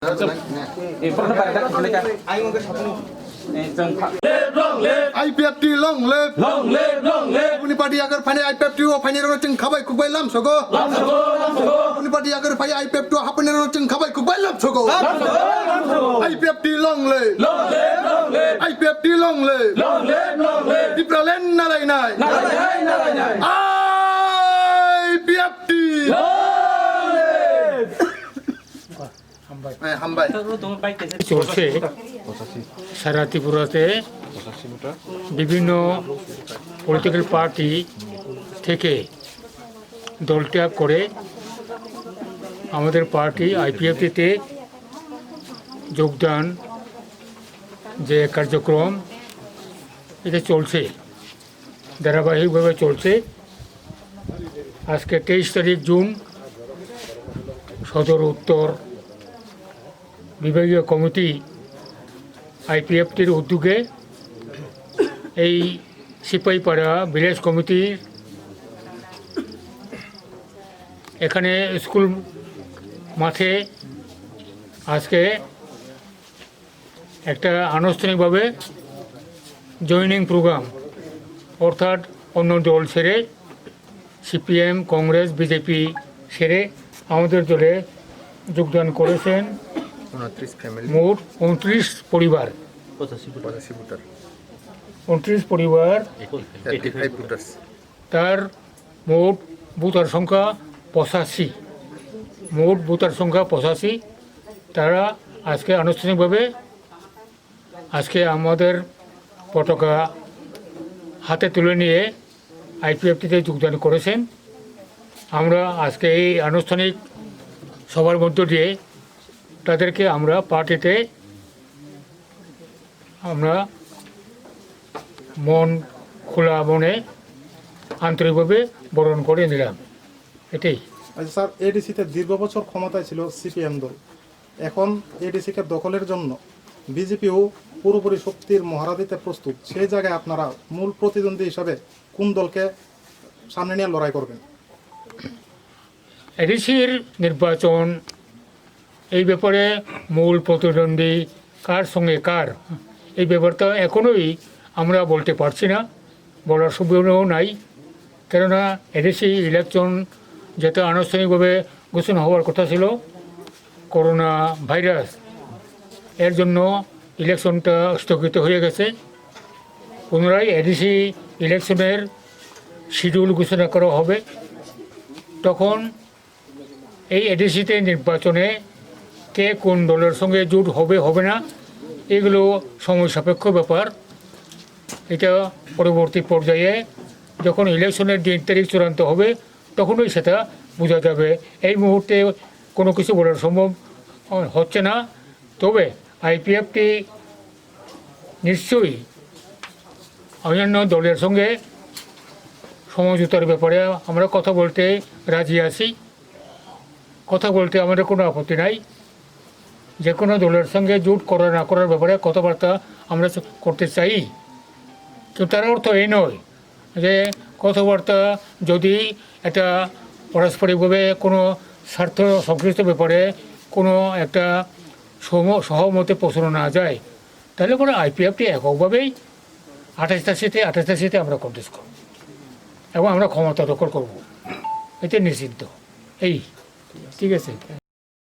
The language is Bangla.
IPFT long live Puni party agar phane IPFT o phane ro ching khabai kubai lam sogo Puni party agar phane IPFT o hapane ro ching khabai kubai lam sogo IPFT long live IPFT long live Dipralen nalai nai IPFT চলছে সারা ত্রিপুরাতে বিভিন্ন পলিটিক্যাল পার্টি থেকে দলত্যাগ করে আমাদের পার্টি আইপিএফটিতে যোগদান যে কার্যক্রম এটা চলছে ধারাবাহিকভাবে চলছে। আজকে 23 তারিখ জুন সদর উত্তর বিভাগীয় কমিটি আইপিএফটির উদ্যোগে এই সিপাহীপাড়া ভিলেজ কমিটির এখানে স্কুল মাঠে আজকে একটা আনুষ্ঠানিকভাবে জয়েনিং প্রোগ্রাম, অর্থাৎ অন্য দল ছেড়ে সিপিএম কংগ্রেস বিজেপি ছেড়ে আমাদের দলে যোগদান করেছেন মোট 29 পরিবার 29 পরিবার, তার মোট ভোটার সংখ্যা 85। তারা আজকে আনুষ্ঠানিকভাবে আজকে আমাদের পতাকা হাতে তুলে নিয়ে আইপিএফটিতে যোগদান করেছেন। আমরা আজকে এই আনুষ্ঠানিক সবার মধ্য দিয়ে তাদেরকে আমরা পার্টিতে আমরা মন খোলা মনে আন্তরিকভাবে বরণ করে নিলাম, এটাই। আচ্ছা স্যার, এডিসিতে দীর্ঘ বছর ক্ষমতায় ছিল সিপিএম দল, এখন এডিসিকে দখলের জন্য বিজেপিও পুরোপুরি শক্তির মহড়া দিতে প্রস্তুত। সেই জায়গায় আপনারা মূল প্রতিদ্বন্দ্বী হিসাবে কোন দলকে সামনে নিয়ে লড়াই করবেন? এডিসির নির্বাচন এই ব্যাপারে মূল প্রতিদ্বন্দ্বী কার সঙ্গে কার, এই ব্যাপারটা এখনোই আমরা বলতে পারছি না, বলার সুবিধাও নাই। কেননা এডিসি ইলেকশন যেটা আনুষ্ঠানিকভাবে ঘোষণা হওয়ার কথা ছিল, করোনা ভাইরাস এর জন্য ইলেকশনটা স্থগিত হয়ে গেছে। পুনরায় এডিসি ইলেকশনের শিডিউল ঘোষণা করা হবে। তখন এই এডিসিতে নির্বাচনে কে কোন দলের সঙ্গে জোট হবে হবে না, এগুলো সময় সাপেক্ষ ব্যাপার। এটা পরবর্তী পর্যায়ে যখন ইলেকশনের দিন তারিখ চূড়ান্ত হবে তখনই সেটা বোঝা যাবে। এই মুহূর্তে কোনো কিছু বলার সম্ভব হচ্ছে না। তবে আইপিএফটি নিশ্চয়ই অন্যান্য দলের সঙ্গে সমঝোতার ব্যাপারে আমরা কথা বলতে রাজি আছি, কথা বলতে আমাদের কোনো আপত্তি নাই। যে কোনো দলের সঙ্গে জোট করা না করার ব্যাপারে কথাবার্তা আমরা করতে চাই, কিন্তু তার অর্থ এই নয় যে কথাবার্তা যদি এটা পারস্পরিকভাবে কোনো স্বার্থ সংশ্লিষ্ট ব্যাপারে কোনো একটা সহমতে পৌঁছানো না যায়, তাহলে পরে আইপিএফটি এককভাবেই 28টা সিটে আমরা কন্টেস্ট করব এবং আমরা ক্ষমতা দখল করব, এটা নিষিদ্ধ। এই ঠিক আছে।